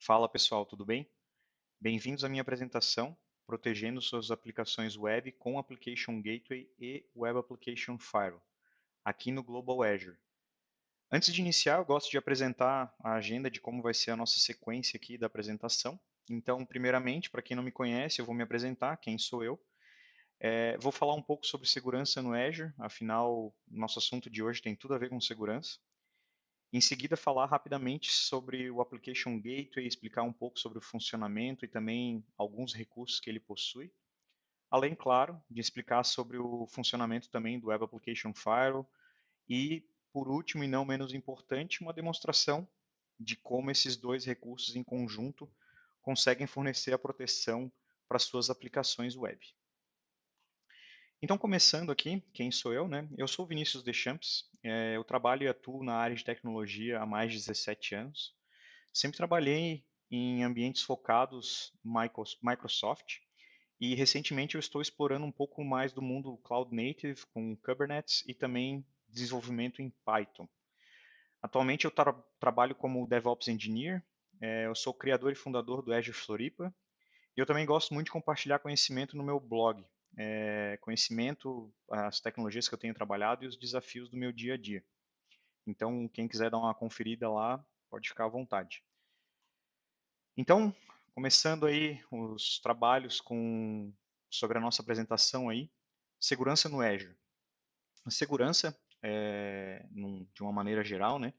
Fala pessoal, tudo bem? Bem-vindos à minha apresentação, protegendo suas aplicações web com Application Gateway e Web Application Firewall, aqui no Global Azure. Antes de iniciar, eu gosto de apresentar a agenda de como vai ser a nossa sequência aqui da apresentação. Então, primeiramente, para quem não me conhece, eu vou me apresentar, quem sou eu. Vou falar um pouco sobre segurança no Azure, afinal, nosso assunto de hoje tem tudo a ver com segurança. Em seguida, falar rapidamente sobre o Application Gateway, explicar um pouco sobre o funcionamento e também alguns recursos que ele possui. Além, claro, de explicar sobre o funcionamento também do Web Application Firewall e, por último e não menos importante, uma demonstração de como esses dois recursos em conjunto conseguem fornecer a proteção para suas aplicações web. Então, começando aqui, quem sou eu, né? Eu sou o Vinícius Deschamps, eu trabalho e atuo na área de tecnologia há mais de 17 anos. Sempre trabalhei em ambientes focados Microsoft e recentemente eu estou explorando um pouco mais do mundo Cloud Native com Kubernetes e também desenvolvimento em Python. Atualmente eu trabalho como DevOps Engineer, eu sou criador e fundador do Azure Floripa e eu também gosto muito de compartilhar conhecimento no meu blog, conhecimento, as tecnologias que eu tenho trabalhado e os desafios do meu dia a dia. Então, quem quiser dar uma conferida lá, pode ficar à vontade. Então, começando aí os trabalhos sobre a nossa apresentação aí, segurança no Azure. A segurança, de uma maneira geral, né,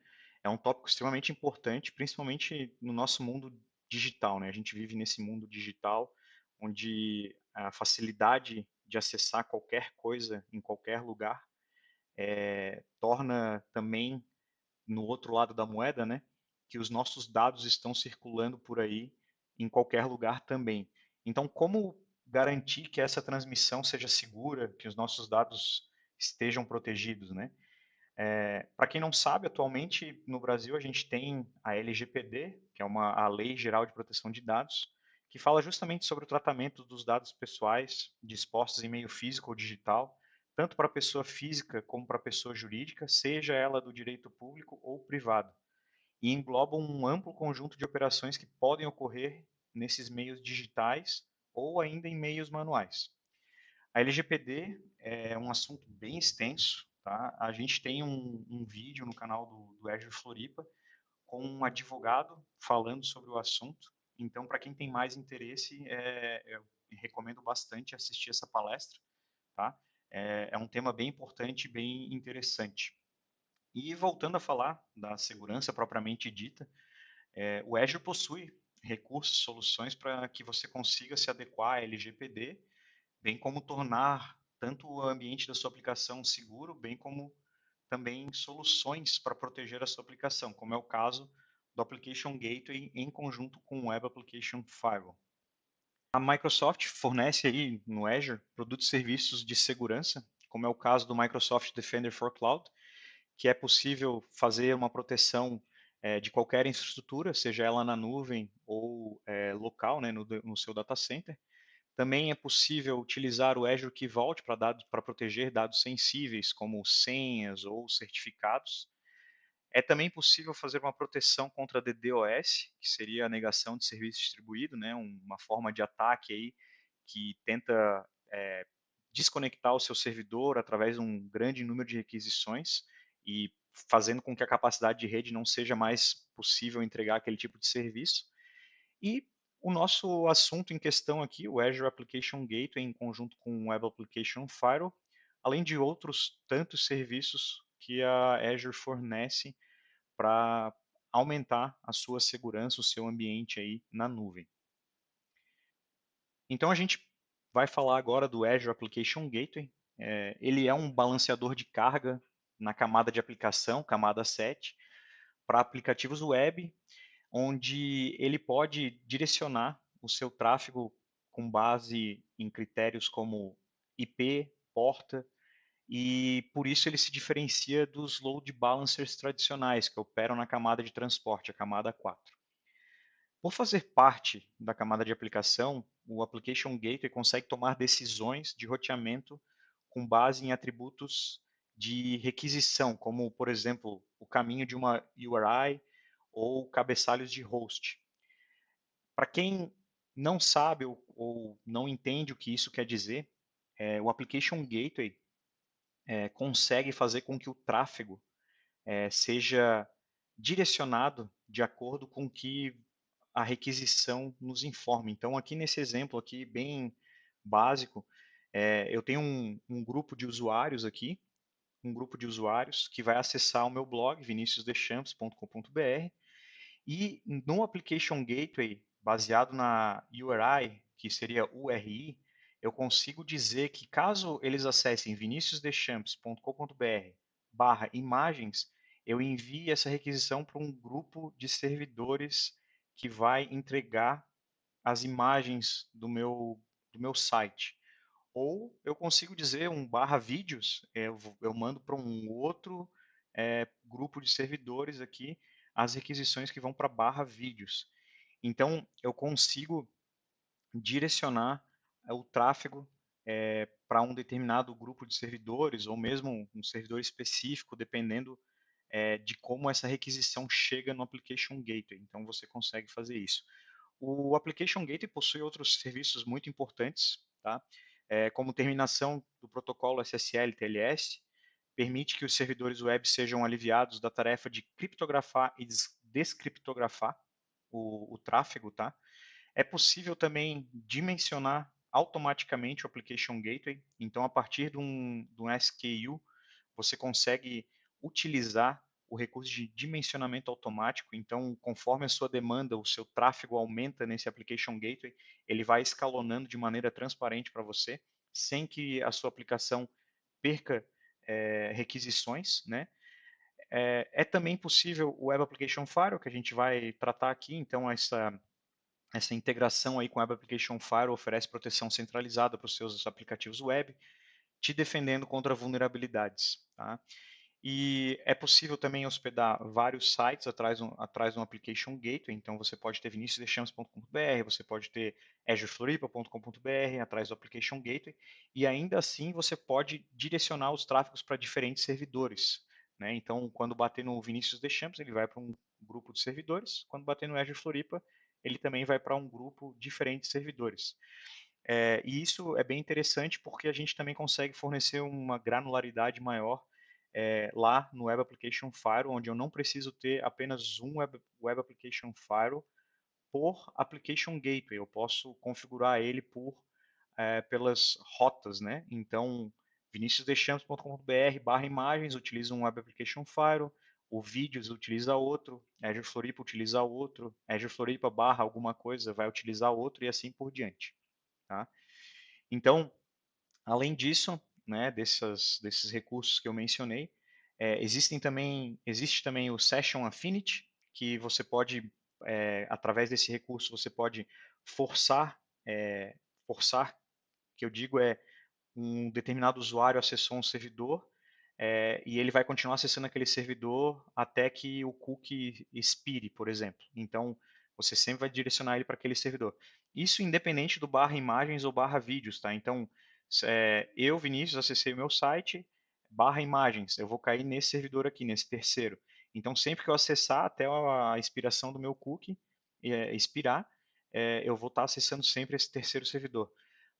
é um tópico extremamente importante, principalmente no nosso mundo digital, né? A gente vive nesse mundo digital onde a facilidade de acessar qualquer coisa em qualquer lugar torna também no outro lado da moeda, né, que os nossos dados estão circulando por aí em qualquer lugar também. Então, como garantir que essa transmissão seja segura, que os nossos dados estejam protegidos, né? Para quem não sabe, atualmente no Brasil a gente tem a LGPD, que é a Lei Geral de Proteção de Dados, que fala justamente sobre o tratamento dos dados pessoais dispostos em meio físico ou digital, tanto para a pessoa física como para a pessoa jurídica, seja ela do direito público ou privado, e engloba um amplo conjunto de operações que podem ocorrer nesses meios digitais ou ainda em meios manuais. A LGPD é um assunto bem extenso, tá? A gente tem um vídeo no canal do Azure Floripa com um advogado falando sobre o assunto. Então, para quem tem mais interesse, eu recomendo bastante assistir essa palestra, tá? É um tema bem importante, bem interessante. E voltando a falar da segurança propriamente dita, o Azure possui recursos, soluções para que você consiga se adequar à LGPD, bem como tornar tanto o ambiente da sua aplicação seguro, bem como também soluções para proteger a sua aplicação, como é o caso do Application Gateway em conjunto com o Web Application Firewall. A Microsoft fornece aí no Azure produtos e serviços de segurança, como é o caso do Microsoft Defender for Cloud, que é possível fazer uma proteção de qualquer infraestrutura, seja ela na nuvem ou local, né, no seu data center. Também é possível utilizar o Azure Key Vault para proteger dados sensíveis, como senhas ou certificados. É também possível fazer uma proteção contra DDoS, que seria a negação de serviço distribuído, né, uma forma de ataque aí que tenta desconectar o seu servidor através de um grande número de requisições e fazendo com que a capacidade de rede não seja mais possível entregar aquele tipo de serviço. E o nosso assunto em questão aqui, o Azure Application Gateway, em conjunto com o Web Application Firewall, além de outros tantos serviços que a Azure fornece para aumentar a sua segurança, o seu ambiente aí na nuvem. Então a gente vai falar agora do Azure Application Gateway. Ele é um balanceador de carga na camada de aplicação, camada 7, para aplicativos web, onde ele pode direcionar o seu tráfego com base em critérios como IP, porta, e por isso ele se diferencia dos load balancers tradicionais que operam na camada de transporte, a camada 4. Por fazer parte da camada de aplicação, o Application Gateway consegue tomar decisões de roteamento com base em atributos de requisição, como, por exemplo, o caminho de uma URI ou cabeçalhos de host. Para quem não sabe ou não entende o que isso quer dizer, o Application Gateway consegue fazer com que o tráfego seja direcionado de acordo com o que a requisição nos informa. Então, aqui nesse exemplo aqui, bem básico, eu tenho um grupo de usuários aqui, um grupo de usuários que vai acessar o meu blog, viniciusdeschamps.com.br, e no Application Gateway, baseado na URI, que seria URI, eu consigo dizer que caso eles acessem viniciusdeschamps.com.br/imagens, eu envie essa requisição para um grupo de servidores que vai entregar as imagens do meu site. Ou eu consigo dizer um barra vídeos, eu mando para um outro grupo de servidores aqui as requisições que vão para barra vídeos. Então, eu consigo direcionar o tráfego para um determinado grupo de servidores, ou mesmo um servidor específico, dependendo de como essa requisição chega no Application Gateway. Então, você consegue fazer isso. O Application Gateway possui outros serviços muito importantes, tá? Como terminação do protocolo SSL/TLS, permite que os servidores web sejam aliviados da tarefa de criptografar e descriptografar o tráfego, tá? É possível também dimensionar automaticamente o Application Gateway. Então, a partir de um SKU, você consegue utilizar o recurso de dimensionamento automático. Então, conforme a sua demanda, o seu tráfego aumenta nesse Application Gateway, ele vai escalonando de maneira transparente para você, sem que a sua aplicação perca requisições, né? É também possível o Web Application Firewall, que a gente vai tratar aqui. Então, essa integração aí com o Web Application Firewall oferece proteção centralizada para os seus aplicativos web, te defendendo contra vulnerabilidades. Tá? E é possível também hospedar vários sites atrás de um Application Gateway. Então, você pode ter viniciusdeschamps.com.br, você pode ter azurefloripa.com.br atrás do Application Gateway, e ainda assim você pode direcionar os tráfegos para diferentes servidores. Né? Então, quando bater no Vinicius Deschamps, ele vai para um grupo de servidores. Quando bater no Azure Floripa, ele também vai para um grupo diferente de servidores. E isso é bem interessante porque a gente também consegue fornecer uma granularidade maior lá no Web Application Firewall, onde eu não preciso ter apenas um Web Application Firewall por Application Gateway. Eu posso configurar ele pelas rotas, né? Então, viniciusdeschamps.com.br/imagens utiliza um Web Application Firewall, o Vídeos utiliza outro, Azure Floripa utiliza outro, Azure Floripa barra alguma coisa vai utilizar outro e assim por diante. Tá? Então, além disso, né, desses recursos que eu mencionei, existe também o Session Affinity, que você pode, através desse recurso, você pode forçar, forçar, que eu digo um determinado usuário acessou um servidor e ele vai continuar acessando aquele servidor até que o cookie expire, por exemplo. Então, você sempre vai direcionar ele para aquele servidor. Isso independente do barra imagens ou barra vídeos, tá? Então, eu, Vinícius, acessei o meu site, barra imagens, eu vou cair nesse servidor aqui, nesse terceiro. Então, sempre que eu acessar até a expiração do meu cookie expirar, eu vou estar acessando sempre esse terceiro servidor.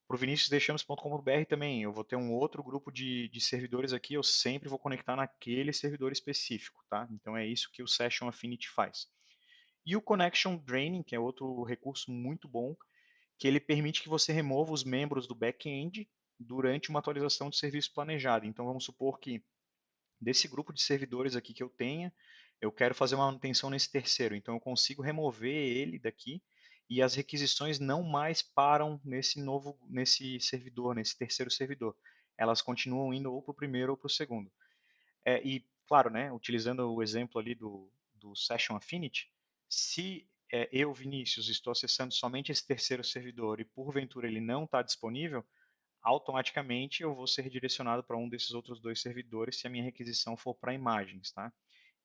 Para o viniciusdeschamps.com.br também, eu vou ter um outro grupo de servidores aqui, eu sempre vou conectar naquele servidor específico, tá? Então é isso que o Session Affinity faz. E o Connection Draining, que é outro recurso muito bom, que ele permite que você remova os membros do back-end durante uma atualização de serviço planejado. Então vamos supor que desse grupo de servidores aqui que eu tenha, eu quero fazer uma manutenção nesse terceiro, então eu consigo remover ele daqui e as requisições não mais param nesse servidor, nesse terceiro servidor. Elas continuam indo ou para o primeiro ou para o segundo. E, claro, né, utilizando o exemplo ali do Session Affinity, se eu, Vinícius, estou acessando somente esse terceiro servidor e porventura ele não está disponível, automaticamente eu vou ser redirecionado para um desses outros dois servidores se a minha requisição for para imagens, tá?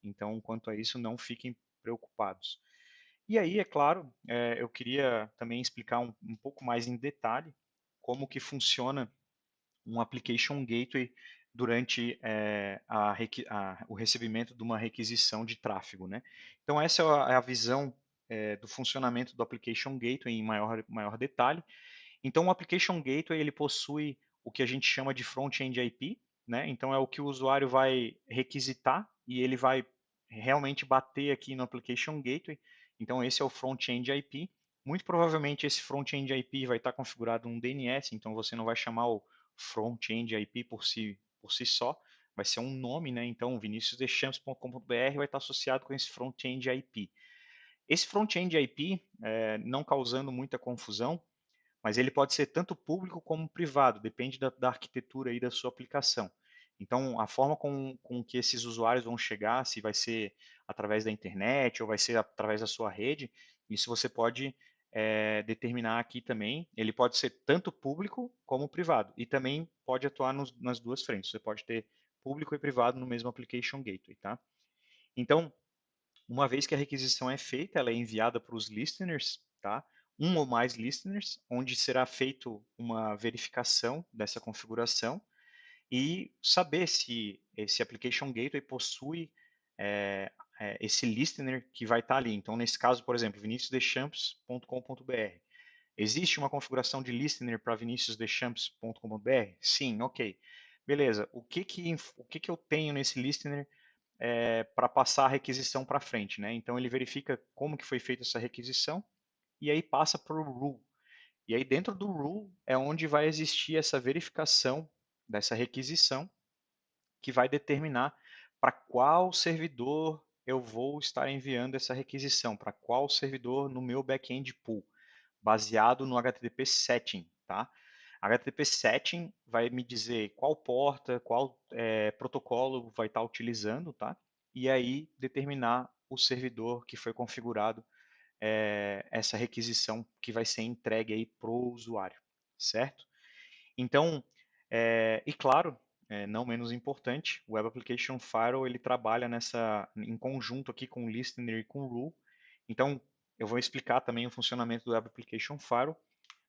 Então, quanto a isso, não fiquem preocupados. E aí, é claro, eu queria também explicar um pouco mais em detalhe como que funciona um Application Gateway durante o recebimento de uma requisição de tráfego, né? Então, essa é a visão do funcionamento do Application Gateway em maior detalhe. Então, o Application Gateway ele possui o que a gente chama de Front-End IP, né? Então, é o que o usuário vai requisitar e ele vai realmente bater aqui no Application Gateway. Então, esse é o Front-End IP. Muito provavelmente, esse Front-End IP vai estar configurado num DNS, então você não vai chamar o Front-End IP por si só, vai ser um nome, né? Então, viniciusdeschamps.com.br vai estar associado com esse Front-End IP. Esse Front-End IP, não causando muita confusão, mas ele pode ser tanto público como privado, depende da arquitetura aí da sua aplicação. Então, a forma com que esses usuários vão chegar, se vai ser através da internet ou vai ser através da sua rede, isso você pode determinar aqui também. Ele pode ser tanto público como privado e também pode atuar nas duas frentes. Você pode ter público e privado no mesmo Application Gateway, tá? Então, uma vez que a requisição é feita, ela é enviada para os listeners, tá? Um ou mais listeners, onde será feito uma verificação dessa configuração e saber se esse Application Gateway possui é, esse listener que vai estar ali. Então, nesse caso, por exemplo, viniciusdeschamps.com.br. Existe uma configuração de listener para viniciusdeschamps.com.br? Sim, ok. Beleza. O que eu tenho nesse listener para passar a requisição para frente, né? Então ele verifica como que foi feita essa requisição e aí passa para o rule. E aí dentro do rule é onde vai existir essa verificação dessa requisição que vai determinar para qual servidor eu vou estar enviando essa requisição, para qual servidor no meu back-end pool, baseado no HTTP setting, tá? HTTP setting vai me dizer qual porta, qual protocolo vai estar utilizando, tá? E aí determinar o servidor que foi configurado essa requisição que vai ser entregue aí para o usuário, certo? Então, e claro, não menos importante, o Web Application Firewall ele trabalha em conjunto aqui com o Listener e com o Rule. Então, eu vou explicar também o funcionamento do Web Application Firewall,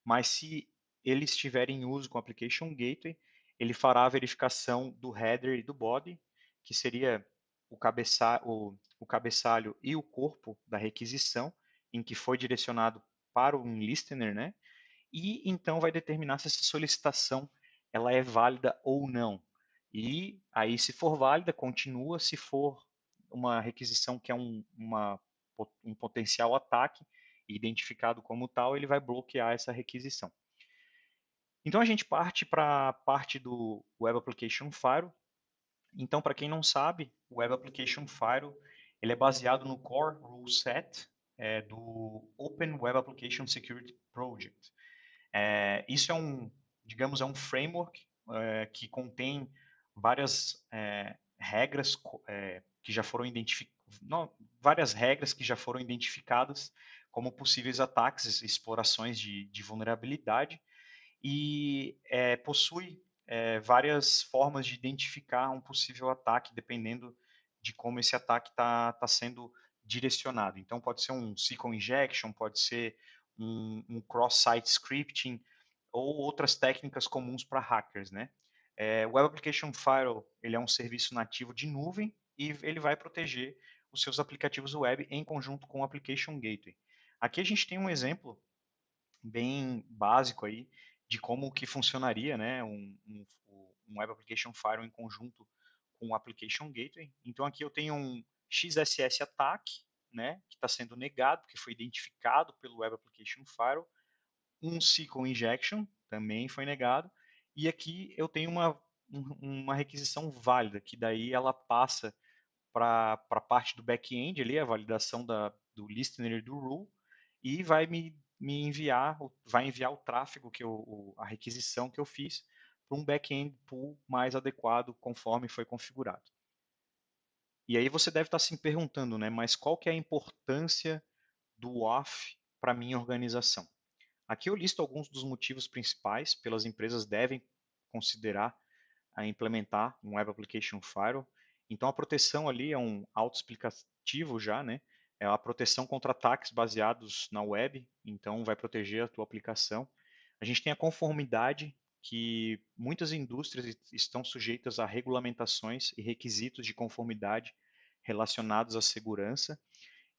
mas se ele estiver em uso com o Application Gateway, ele fará a verificação do header e do body, que seria o cabeçalho e o corpo da requisição, em que foi direcionado para um listener, né? E então vai determinar se essa solicitação ela é válida ou não. E aí, se for válida, continua. Se for uma requisição que é um potencial ataque, identificado como tal, ele vai bloquear essa requisição. Então a gente parte para a parte do Web Application Firewall. Então, para quem não sabe, o Web Application Firewall ele é baseado no Core Rule Set do Open Web Application Security Project. Isso digamos, é um framework que contém várias regras que já foram várias regras que já foram identificadas como possíveis ataques, explorações de vulnerabilidade e possui várias formas de identificar um possível ataque, dependendo de como esse ataque está sendo direcionado. Então, pode ser um SQL injection, pode ser um cross-site scripting ou outras técnicas comuns para hackers, né? O Web Application Firewall ele é um serviço nativo de nuvem e ele vai proteger os seus aplicativos web em conjunto com o Application Gateway. Aqui a gente tem um exemplo bem básico aí de como que funcionaria, né, um Web Application Firewall em conjunto com o Application Gateway. Então aqui eu tenho um XSS ataque, né, que está sendo negado, que foi identificado pelo Web Application Firewall, um SQL injection também foi negado, e aqui eu tenho uma requisição válida, que daí ela passa para a parte do back-end ali, a validação do listener e do rule, e vai me enviar, vai enviar o tráfego a requisição que eu fiz para um back-end pool mais adequado conforme foi configurado. E aí você deve estar se perguntando, né, mas qual que é a importância do WAF para a minha organização? Aqui eu listo alguns dos motivos principais pelas empresas devem considerar a implementar um Web Application Firewall. Então a proteção ali é um autoexplicativo já, né? É a proteção contra ataques baseados na web, então vai proteger a tua aplicação. A gente tem a conformidade, que muitas indústrias estão sujeitas a regulamentações e requisitos de conformidade relacionados à segurança.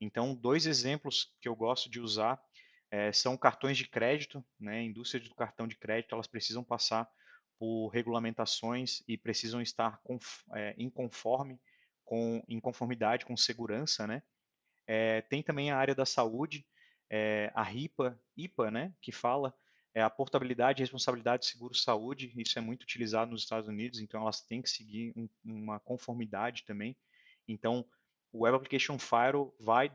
Então, dois exemplos que eu gosto de usar são cartões de crédito, né? A indústria do cartão de crédito, elas precisam passar por regulamentações e precisam estar em conformidade com segurança, né? Tem também a área da saúde, a IPA, né, que fala a portabilidade e responsabilidade de seguro-saúde. Isso é muito utilizado nos Estados Unidos, então elas têm que seguir uma conformidade também. Então, o Web Application Firewall vai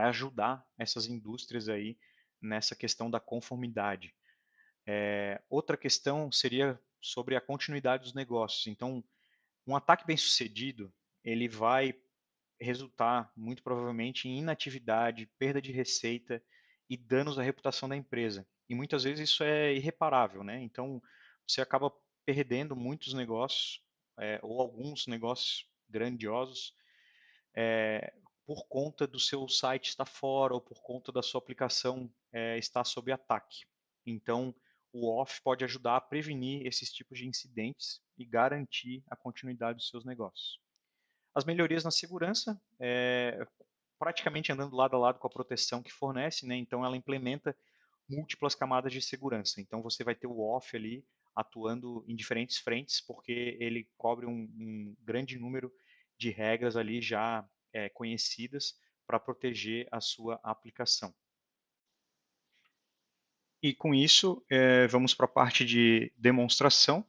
ajudar essas indústrias aí nessa questão da conformidade. Outra questão seria sobre a continuidade dos negócios. Então, um ataque bem sucedido, ele vai resultar, muito provavelmente, em inatividade, perda de receita e danos à reputação da empresa. E muitas vezes isso é irreparável, né? Então, você acaba perdendo muitos negócios, ou alguns negócios grandiosos, por conta do seu site estar fora ou por conta da sua aplicação estar sob ataque. Então, o OFF pode ajudar a prevenir esses tipos de incidentes e garantir a continuidade dos seus negócios. As melhorias na segurança, praticamente andando lado a lado com a proteção que fornece, né? Então ela implementa múltiplas camadas de segurança. Então você vai ter o OFF ali atuando em diferentes frentes, porque ele cobre um grande número de regras ali já conhecidas para proteger a sua aplicação. E com isso, vamos para a parte de demonstração.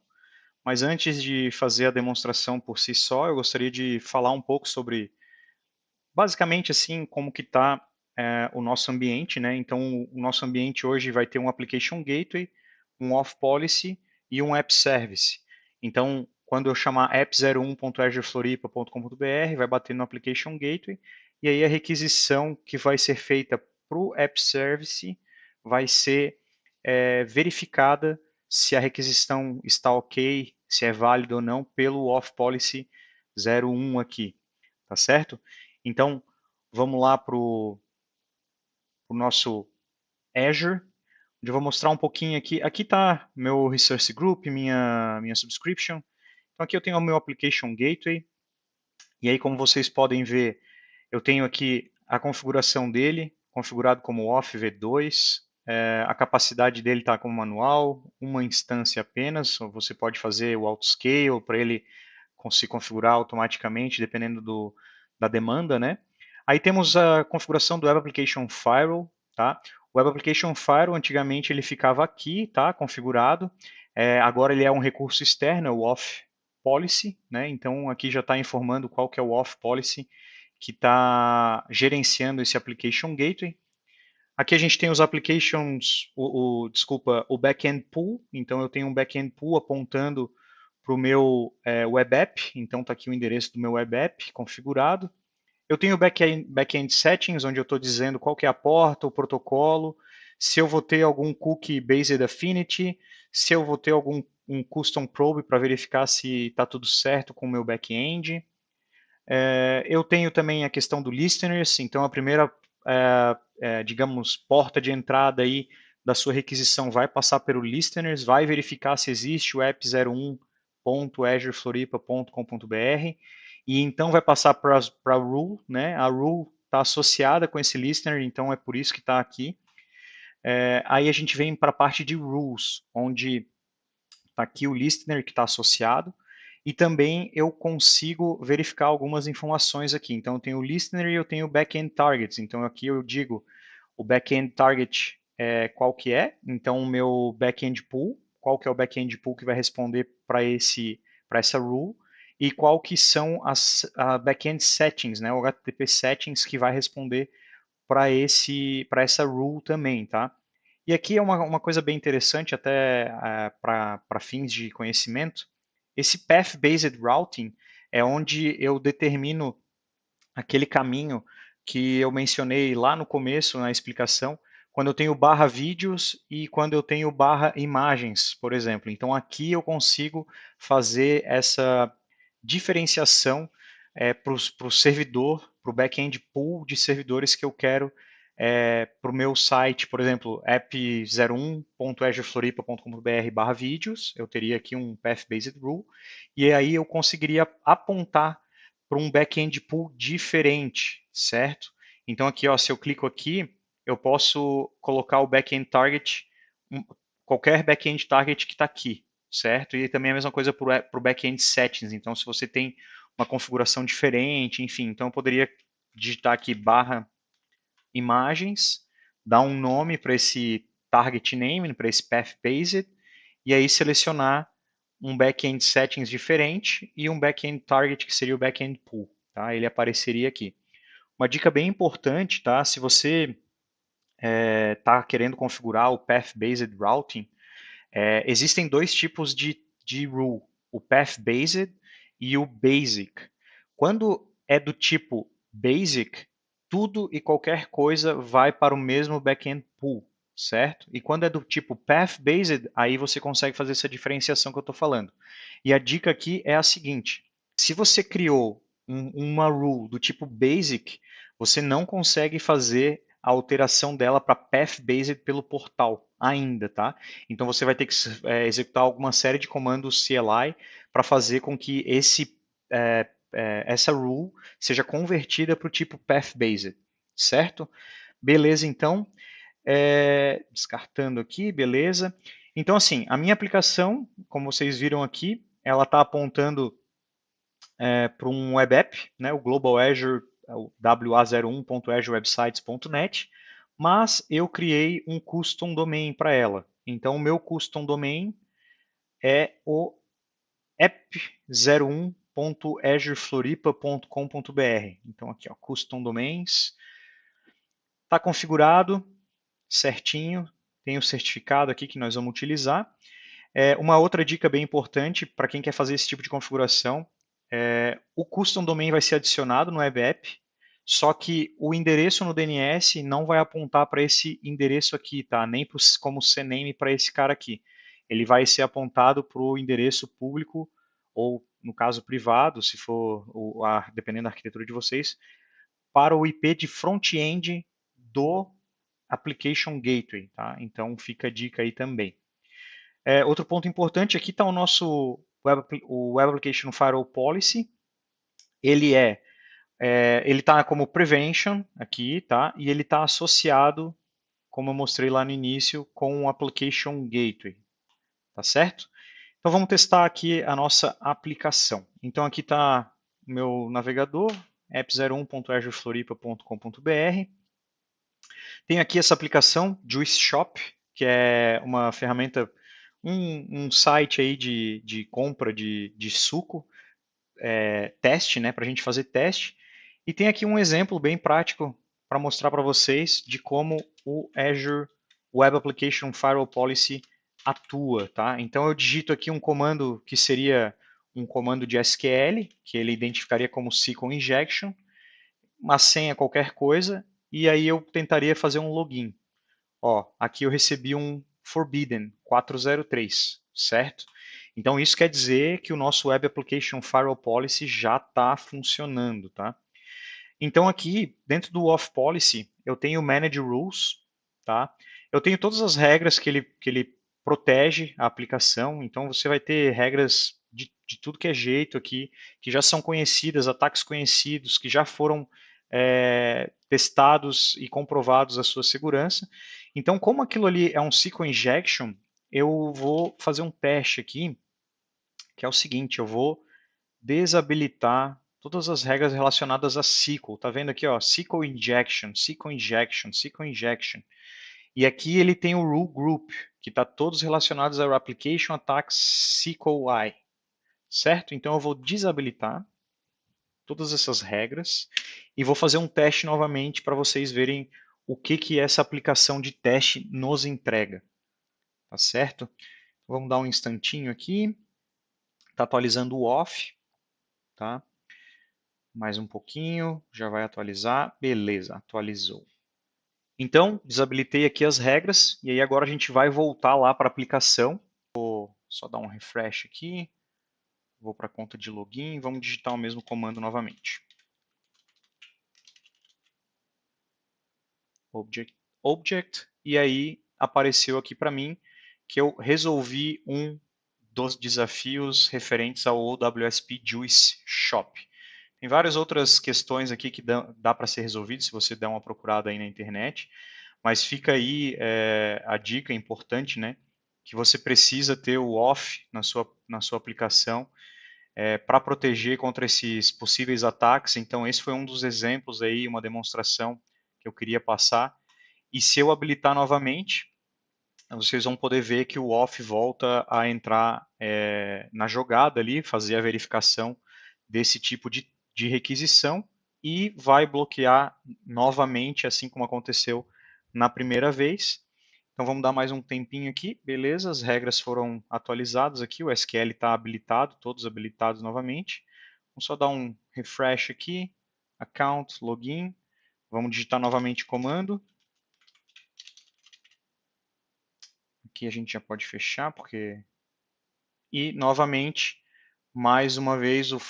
Mas antes de fazer a demonstração por si só, eu gostaria de falar um pouco sobre basicamente assim como que está o nosso ambiente, né? Então o nosso ambiente hoje vai ter um application gateway, um off policy e um app service. Então quando eu chamar app01.azurefloripa.com.br, vai bater no application gateway e aí a requisição que vai ser feita para o app service vai ser verificada se a requisição está ok, se é válida ou não pelo off policy 01 aqui, tá certo? Então, vamos lá para o nosso Azure, onde eu vou mostrar um pouquinho aqui. Aqui está meu Resource Group, minha subscription. Então, aqui eu tenho o meu Application Gateway. E aí, como vocês podem ver, eu tenho aqui a configuração dele, configurado como off V2. A capacidade dele está como manual, uma instância apenas. Você pode fazer o autoscale para ele se configurar automaticamente, dependendo da demanda, né? Aí temos a configuração do Web Application Firewall, tá? O Web Application Firewall, antigamente, ele ficava aqui, tá? Configurado. Agora ele é um recurso externo, é o Off Policy, né? Então aqui já está informando qual que é o Off Policy que está gerenciando esse Application Gateway. Aqui a gente tem os applications, desculpa, o backend pool. Então eu tenho um backend pool apontando para o meu web app. Então está aqui o endereço do meu web app configurado. Eu tenho o backend settings, onde eu estou dizendo qual que é a porta, o protocolo, se eu vou ter algum cookie based affinity, se eu vou ter algum custom probe para verificar se está tudo certo com o meu back-end. Eu tenho também a questão do listeners, então a primeira, digamos, porta de entrada aí da sua requisição vai passar pelo listeners, vai verificar se existe o app01.azurefloripa.com.br e então vai passar para a rule, né? A rule está associada com esse listener, então é por isso que está aqui. Aí a gente vem para a parte de rules, onde está aqui o listener que está associado, e também eu consigo verificar algumas informações aqui. Então, eu tenho o listener e eu tenho o backend targets. Então, aqui eu digo o backend target qual que é. Então, o meu backend pool, qual que é o backend pool que vai responder para essa rule, e qual que são as backend settings, né, o HTTP settings que vai responder para essa rule também, tá? E aqui é uma coisa bem interessante, até para fins de conhecimento. Esse Path-Based Routing é onde eu determino aquele caminho que eu mencionei lá no começo, na explicação, quando eu tenho barra vídeos e quando eu tenho barra imagens, por exemplo. Então, aqui eu consigo fazer essa diferenciação para o servidor, para o back-end pool de servidores que eu quero para o meu site, por exemplo, app01.azurefloripa.com.br/vídeos, eu teria aqui um path-based rule, e aí eu conseguiria apontar para um back-end pool diferente, certo? Então aqui, ó, se eu clico aqui, eu posso colocar o backend target, qualquer backend target que está aqui, certo? E também a mesma coisa para o backend settings. Então, se você tem uma configuração diferente, enfim, então eu poderia digitar aqui barra imagens, dar um nome para esse target name, para esse path based, e aí selecionar um backend settings diferente e um backend target que seria o backend pool, tá? Ele apareceria aqui. Uma dica bem importante, tá? Se você está querendo configurar o path based routing, existem dois tipos de rule, o path based e o basic. Quando é do tipo basic, tudo e qualquer coisa vai para o mesmo backend pool, certo? E quando é do tipo path based, aí você consegue fazer essa diferenciação que eu estou falando. E a dica aqui é a seguinte: se você criou uma rule do tipo basic, você não consegue fazer a alteração dela para path based pelo portal ainda, tá? Então você vai ter que executar alguma série de comandos CLI para fazer com que essa rule seja convertida para o tipo path based, certo? Beleza, então, descartando aqui, beleza. Então, assim, a minha aplicação, como vocês viram aqui, ela está apontando para um web app, né, o Global Azure, o wa01.azurewebsites.net, mas eu criei um custom domain para ela. Então, o meu custom domain é o app01.azurefloripa.com.br. Então, aqui, ó, custom domains. Está configurado certinho, tem o certificado aqui que nós vamos utilizar. Uma outra dica bem importante para quem quer fazer esse tipo de configuração, o custom domain vai ser adicionado no web app, só que o endereço no DNS não vai apontar para esse endereço aqui, tá? Nem como CNAME para esse cara aqui. Ele vai ser apontado para o endereço público ou, no caso, privado, se for, dependendo da arquitetura de vocês, para o IP de front-end do Application Gateway, tá? Então fica a dica aí também. Outro ponto importante, aqui está o nosso o Web Application Firewall Policy. Ele ele está como Prevention aqui, tá? E ele está associado, como eu mostrei lá no início, com o Application Gateway, tá certo? Então vamos testar aqui a nossa aplicação. Então aqui está o meu navegador, app01.azurefloripa.com.br. Tem aqui essa aplicação, Juice Shop, que é uma ferramenta, um site aí de compra de suco, teste, né, para a gente fazer teste. E tem aqui um exemplo bem prático para mostrar para vocês de como o Azure Web Application Firewall Policy atua, tá? Então eu digito aqui um comando que seria um comando de SQL, que ele identificaria como SQL Injection, uma senha qualquer coisa, e aí eu tentaria fazer um login. Ó, aqui eu recebi um Forbidden 403, certo? Então isso quer dizer que o nosso Web Application Firewall Policy já está funcionando, tá? Então aqui, dentro do Off Policy, eu tenho Manage Rules, tá? Eu tenho todas as regras que ele protege a aplicação, então você vai ter regras de tudo que é jeito aqui, que já são conhecidas, ataques conhecidos, que já foram testados e comprovados a sua segurança. Então, como aquilo ali é um SQL Injection, eu vou fazer um teste aqui, que é o seguinte, eu vou desabilitar todas as regras relacionadas a SQL. Tá vendo aqui, ó, SQL Injection, SQL Injection, SQL Injection. E aqui ele tem o Rule Group, que está todos relacionados ao Application Attacks SQLi, certo? Então eu vou desabilitar todas essas regras e vou fazer um teste novamente para vocês verem o que essa aplicação de teste nos entrega, tá certo? Vamos dar um instantinho aqui, está atualizando o off, tá? Mais um pouquinho, já vai atualizar, beleza, atualizou. Então, desabilitei aqui as regras, e aí agora a gente vai voltar lá para a aplicação. Vou só dar um refresh aqui, vou para a conta de login, vamos digitar o mesmo comando novamente. Object, e aí apareceu aqui para mim que eu resolvi um dos desafios referentes ao OWSP Juice Shop. Tem várias outras questões aqui que dá para ser resolvido se você der uma procurada aí na internet, mas fica aí a dica importante, né? Que você precisa ter o off na sua aplicação para proteger contra esses possíveis ataques. Então, esse foi um dos exemplos aí, uma demonstração que eu queria passar. E se eu habilitar novamente, vocês vão poder ver que o off volta a entrar na jogada ali, fazer a verificação desse tipo de requisição e vai bloquear novamente, assim como aconteceu na primeira vez. Então vamos dar mais um tempinho aqui, beleza? As regras foram atualizadas aqui, o SQL está habilitado, todos habilitados novamente. Vamos só dar um refresh aqui, account, login. Vamos digitar novamente o comando. Aqui a gente já pode fechar, porque... E novamente, mais uma vez, o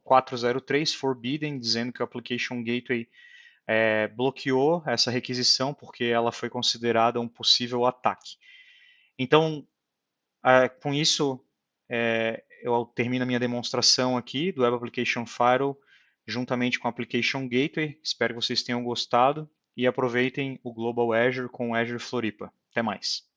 403 forbidden, dizendo que o Application Gateway bloqueou essa requisição porque ela foi considerada um possível ataque. Então, com isso, eu termino a minha demonstração aqui do Web Application Firewall juntamente com o Application Gateway. Espero que vocês tenham gostado e aproveitem o Global Azure com o Azure Floripa. Até mais.